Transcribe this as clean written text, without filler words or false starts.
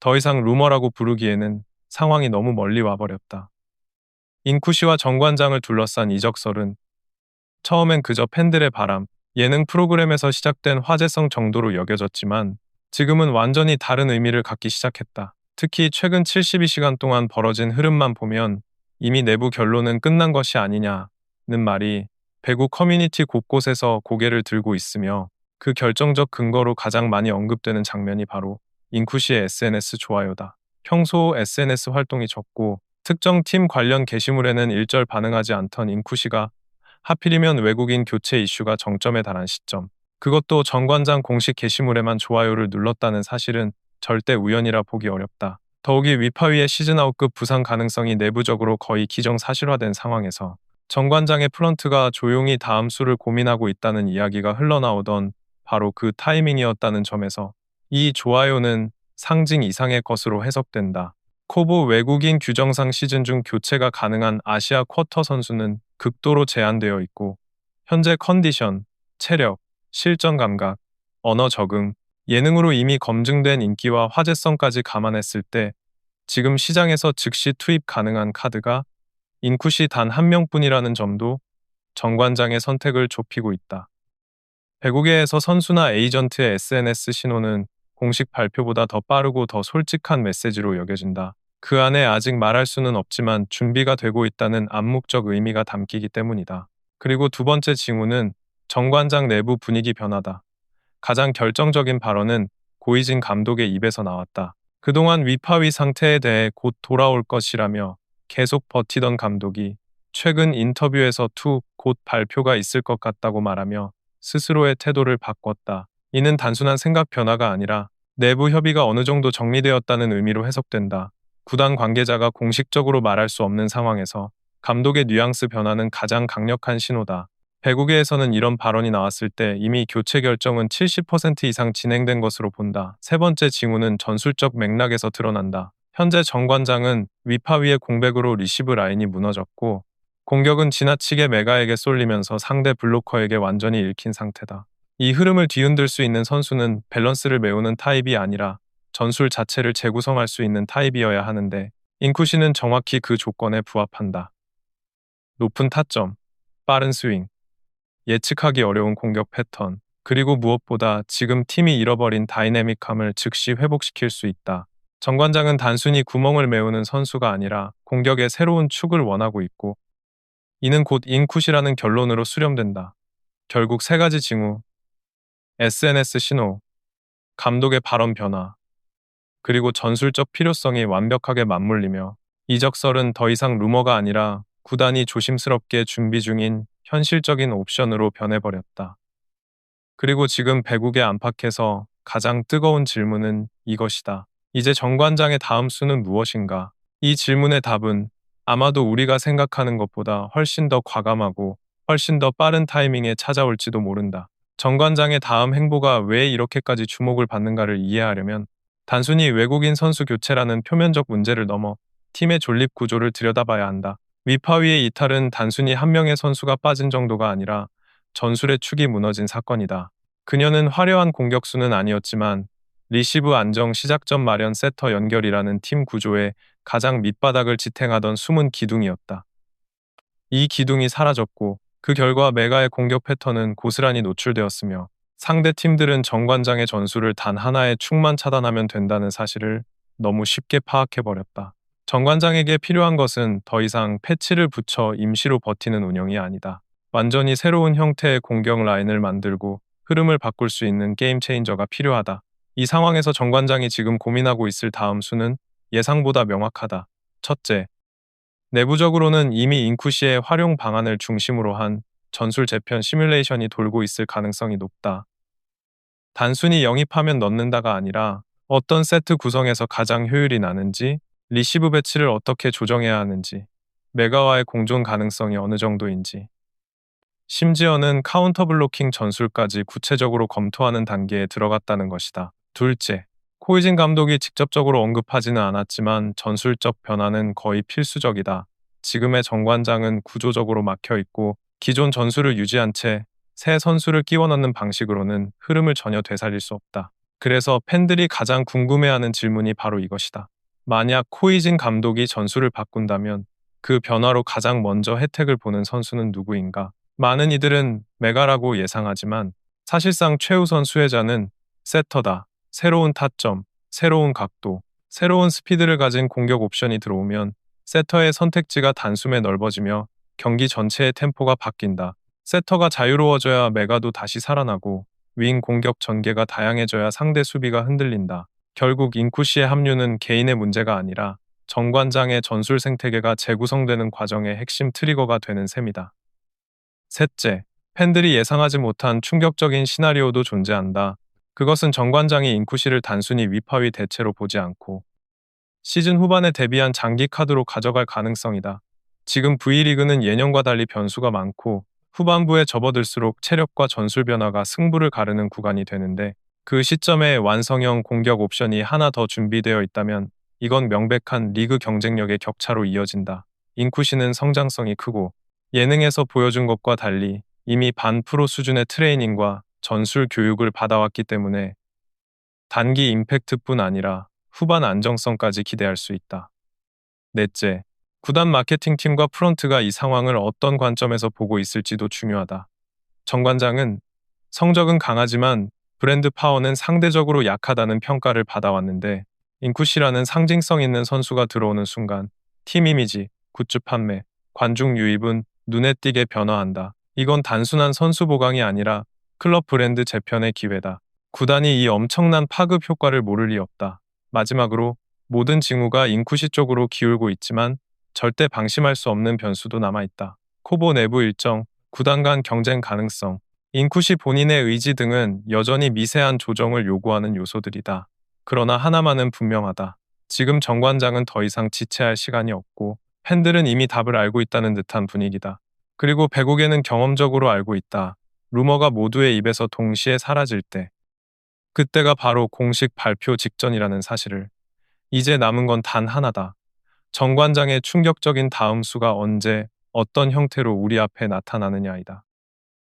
더 이상 루머라고 부르기에는 상황이 너무 멀리 와버렸다. 인쿠시와 정관장을 둘러싼 이적설은 처음엔 그저 팬들의 바람, 예능 프로그램에서 시작된 화제성 정도로 여겨졌지만 지금은 완전히 다른 의미를 갖기 시작했다. 특히 최근 72시간 동안 벌어진 흐름만 보면 이미 내부 결론은 끝난 것이 아니냐는 말이 배구 커뮤니티 곳곳에서 고개를 들고 있으며, 그 결정적 근거로 가장 많이 언급되는 장면이 바로 인쿠시의 SNS 좋아요다. 평소 SNS 활동이 적고 특정 팀 관련 게시물에는 일절 반응하지 않던 인쿠시가 하필이면 외국인 교체 이슈가 정점에 달한 시점, 그것도 정관장 공식 게시물에만 좋아요를 눌렀다는 사실은 절대 우연이라 보기 어렵다. 더욱이 위파위의 시즌아웃급 부상 가능성이 내부적으로 거의 기정사실화된 상황에서 정관장의 프런트가 조용히 다음 수를 고민하고 있다는 이야기가 흘러나오던 바로 그 타이밍이었다는 점에서 이 좋아요는 상징 이상의 것으로 해석된다. 코보 외국인 규정상 시즌 중 교체가 가능한 아시아 쿼터 선수는 극도로 제한되어 있고, 현재 컨디션, 체력, 실전 감각, 언어 적응, 예능으로 이미 검증된 인기와 화제성까지 감안했을 때 지금 시장에서 즉시 투입 가능한 카드가 인쿠시 단 한 명뿐이라는 점도 정관장의 선택을 좁히고 있다. 배구계에서 선수나 에이전트의 SNS 신호는 공식 발표보다 더 빠르고 더 솔직한 메시지로 여겨진다. 그 안에 아직 말할 수는 없지만 준비가 되고 있다는 암묵적 의미가 담기기 때문이다. 그리고 두 번째 징후는 정관장 내부 분위기 변화다. 가장 결정적인 발언은 고이진 감독의 입에서 나왔다. 그동안 위파위 상태에 대해 곧 돌아올 것이라며 계속 버티던 감독이 최근 인터뷰에서 곧 발표가 있을 것 같다고 말하며 스스로의 태도를 바꿨다. 이는 단순한 생각 변화가 아니라 내부 협의가 어느 정도 정리되었다는 의미로 해석된다. 구단 관계자가 공식적으로 말할 수 없는 상황에서 감독의 뉘앙스 변화는 가장 강력한 신호다. 배구계에서는 이런 발언이 나왔을 때 이미 교체 결정은 70% 이상 진행된 것으로 본다. 세 번째 징후는 전술적 맥락에서 드러난다. 현재 정관장은 위파위의 공백으로 리시브 라인이 무너졌고, 공격은 지나치게 메가에게 쏠리면서 상대 블로커에게 완전히 읽힌 상태다. 이 흐름을 뒤흔들 수 있는 선수는 밸런스를 메우는 타입이 아니라 전술 자체를 재구성할 수 있는 타입이어야 하는데, 인쿠시는 정확히 그 조건에 부합한다. 높은 타점, 빠른 스윙, 예측하기 어려운 공격 패턴, 그리고 무엇보다 지금 팀이 잃어버린 다이내믹함을 즉시 회복시킬 수 있다. 정관장은 단순히 구멍을 메우는 선수가 아니라 공격의 새로운 축을 원하고 있고, 이는 곧 인쿠시라는 결론으로 수렴된다. 결국 세 가지 징후, SNS 신호, 감독의 발언 변화, 그리고 전술적 필요성이 완벽하게 맞물리며 이적설은 더 이상 루머가 아니라 구단이 조심스럽게 준비 중인 현실적인 옵션으로 변해버렸다. 그리고 지금 배구계 안팎에서 가장 뜨거운 질문은 이것이다. 이제 정관장의 다음 수는 무엇인가? 이 질문의 답은 아마도 우리가 생각하는 것보다 훨씬 더 과감하고 훨씬 더 빠른 타이밍에 찾아올지도 모른다. 정관장의 다음 행보가 왜 이렇게까지 주목을 받는가를 이해하려면 단순히 외국인 선수 교체라는 표면적 문제를 넘어 팀의 존립 구조를 들여다봐야 한다. 위파위의 이탈은 단순히 한 명의 선수가 빠진 정도가 아니라 전술의 축이 무너진 사건이다. 그녀는 화려한 공격수는 아니었지만 리시브 안정, 시작점 마련, 세터 연결이라는 팀 구조의 가장 밑바닥을 지탱하던 숨은 기둥이었다. 이 기둥이 사라졌고 그 결과 메가의 공격 패턴은 고스란히 노출되었으며, 상대 팀들은 정관장의 전술을 단 하나의 축만 차단하면 된다는 사실을 너무 쉽게 파악해버렸다. 정관장에게 필요한 것은 더 이상 패치를 붙여 임시로 버티는 운영이 아니다. 완전히 새로운 형태의 공격 라인을 만들고 흐름을 바꿀 수 있는 게임 체인저가 필요하다. 이 상황에서 정관장이 지금 고민하고 있을 다음 수는 예상보다 명확하다. 첫째, 내부적으로는 이미 인쿠시의 활용 방안을 중심으로 한 전술 재편 시뮬레이션이 돌고 있을 가능성이 높다. 단순히 영입하면 넣는다가 아니라 어떤 세트 구성에서 가장 효율이 나는지, 리시브 배치를 어떻게 조정해야 하는지, 메가와의 공존 가능성이 어느 정도인지, 심지어는 카운터 블로킹 전술까지 구체적으로 검토하는 단계에 들어갔다는 것이다. 둘째, 코이진 감독이 직접적으로 언급하지는 않았지만 전술적 변화는 거의 필수적이다. 지금의 정관장은 구조적으로 막혀 있고 기존 전술을 유지한 채 새 선수를 끼워 넣는 방식으로는 흐름을 전혀 되살릴 수 없다. 그래서 팬들이 가장 궁금해하는 질문이 바로 이것이다. 만약 코이진 감독이 전술을 바꾼다면 그 변화로 가장 먼저 혜택을 보는 선수는 누구인가? 많은 이들은 메가라고 예상하지만 사실상 최우선 수혜자는 세터다. 새로운 타점, 새로운 각도, 새로운 스피드를 가진 공격 옵션이 들어오면 세터의 선택지가 단숨에 넓어지며 경기 전체의 템포가 바뀐다. 세터가 자유로워져야 메가도 다시 살아나고 윙 공격 전개가 다양해져야 상대 수비가 흔들린다. 결국 인쿠시의 합류는 개인의 문제가 아니라 정관장의 전술 생태계가 재구성되는 과정의 핵심 트리거가 되는 셈이다. 셋째, 팬들이 예상하지 못한 충격적인 시나리오도 존재한다. 그것은 정관장이 인쿠시를 단순히 위파위 대체로 보지 않고 시즌 후반에 대비한 장기 카드로 가져갈 가능성이다. 지금 V리그는 예년과 달리 변수가 많고 후반부에 접어들수록 체력과 전술 변화가 승부를 가르는 구간이 되는데 그 시점에 완성형 공격 옵션이 하나 더 준비되어 있다면 이건 명백한 리그 경쟁력의 격차로 이어진다. 인쿠시는 성장성이 크고 예능에서 보여준 것과 달리 이미 반 프로 수준의 트레이닝과 전술 교육을 받아왔기 때문에 단기 임팩트뿐 아니라 후반 안정성까지 기대할 수 있다. 넷째, 구단 마케팅팀과 프런트가 이 상황을 어떤 관점에서 보고 있을지도 중요하다. 정관장은 성적은 강하지만 브랜드 파워는 상대적으로 약하다는 평가를 받아왔는데 인쿠시라는 상징성 있는 선수가 들어오는 순간 팀 이미지, 굿즈 판매, 관중 유입은 눈에 띄게 변화한다. 이건 단순한 선수 보강이 아니라 클럽 브랜드 재편의 기회다. 구단이 이 엄청난 파급 효과를 모를 리 없다. 마지막으로 모든 징후가 인쿠시 쪽으로 기울고 있지만 절대 방심할 수 없는 변수도 남아있다. 코보 내부 일정, 구단 간 경쟁 가능성, 인쿠시 본인의 의지 등은 여전히 미세한 조정을 요구하는 요소들이다. 그러나 하나만은 분명하다. 지금 정관장은 더 이상 지체할 시간이 없고 팬들은 이미 답을 알고 있다는 듯한 분위기다. 그리고 배구계는 경험적으로 알고 있다. 루머가 모두의 입에서 동시에 사라질 때. 그때가 바로 공식 발표 직전이라는 사실을. 이제 남은 건 단 하나다. 정관장의 충격적인 다음 수가 언제, 어떤 형태로 우리 앞에 나타나느냐이다.